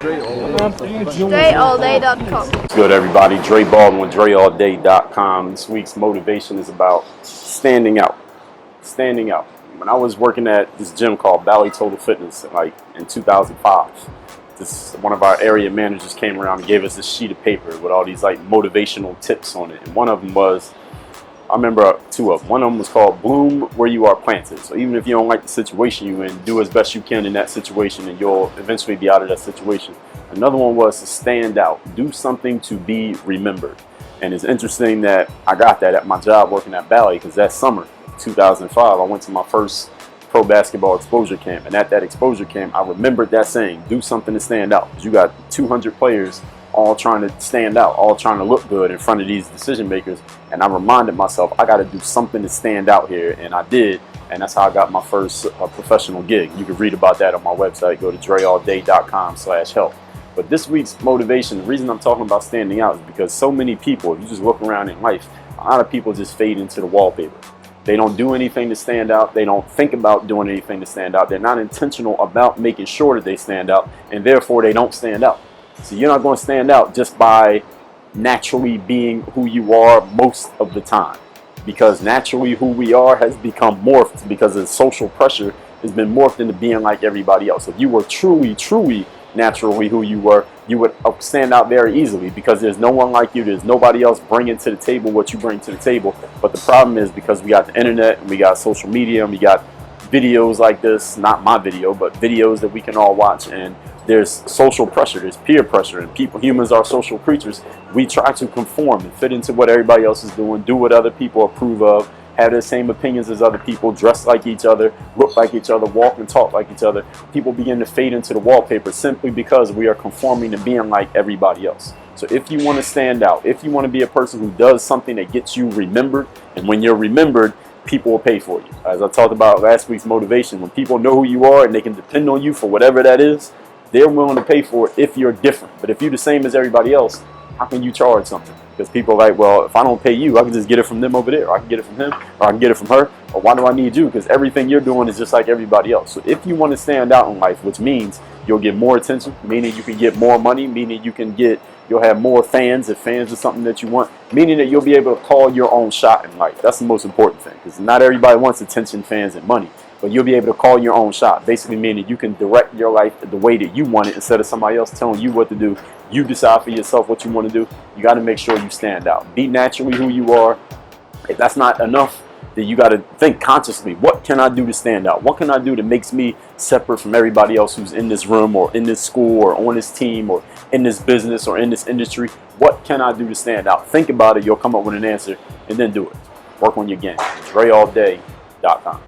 DreAllDay.com. Good, everybody. Dre Baldwin with DreAllDay.com. This week's motivation is about standing out. Standing out. When I was working at this gym called Valley Total Fitness, like in 2005, one of our area managers came around and gave us this sheet of paper with all these like motivational tips on it. And one of them was, I remember two of them. One of them was called "Bloom where you are planted." So even if you don't like the situation you're in, do as best you can in that situation, and you'll eventually be out of that situation. Another one was to stand out. Do something to be remembered. And it's interesting that I got that at my job working at Valley, because that summer, 2005, I went to my first pro basketball exposure camp. And at that exposure camp, I remembered that saying, do something to stand out. Because you got 200 players all trying to stand out, all trying to look good in front of these decision makers. And I reminded myself, I got to do something to stand out here. And I did. And that's how I got my first professional gig. You can read about that on my website. Go to DreAllDay.com/help. But this week's motivation, the reason I'm talking about standing out is because so many people, if you just look around in life, a lot of people just fade into the wallpaper. They don't do anything to stand out. They don't think about doing anything to stand out. They're not intentional about making sure that they stand out, and therefore they don't stand out. So you're not going to stand out just by naturally being who you are most of the time, because naturally who we are has become morphed because of social pressure has been morphed into being like everybody else. If you were truly naturally who you were, you would stand out very easily, because there's no one like you. There's nobody else bringing to the table what you bring to the table. But the problem is, because we got the internet and we got social media and we got videos like this, not my video, but videos that we can all watch, and there's social pressure, there's peer pressure, and humans are social creatures. We try to conform and fit into what everybody else is doing, do what other people approve of, have the same opinions as other people, dress like each other, look like each other, walk and talk like each other. People begin to fade into the wallpaper simply because we are conforming to being like everybody else. So if you want to stand out, if you want to be a person who does something that gets you remembered, and when you're remembered, people will pay for you. As I talked about last week's motivation, when people know who you are and they can depend on you for whatever that is, they're willing to pay for it if you're different. But if you're the same as everybody else, how can you charge something? Because people are like, well, if I don't pay you, I can just get it from them over there, or I can get it from him, or I can get it from her, or why do I need you? Because everything you're doing is just like everybody else. So if you want to stand out in life, which means you'll get more attention, meaning you can get more money, meaning you'll have more fans if fans is something that you want, meaning that you'll be able to call your own shot in life. That's the most important thing, because not everybody wants attention, fans, and money. But you'll be able to call your own shot, basically meaning you can direct your life the way that you want it instead of somebody else telling you what to do. You decide for yourself what you want to do. You got to make sure you stand out. Be naturally who you are. If that's not enough, then you got to think consciously, what can I do to stand out? What can I do that makes me separate from everybody else who's in this room or in this school or on this team or in this business or in this industry? What can I do to stand out? Think about it. You'll come up with an answer, and then do it. Work on your game. DreAllDay.com.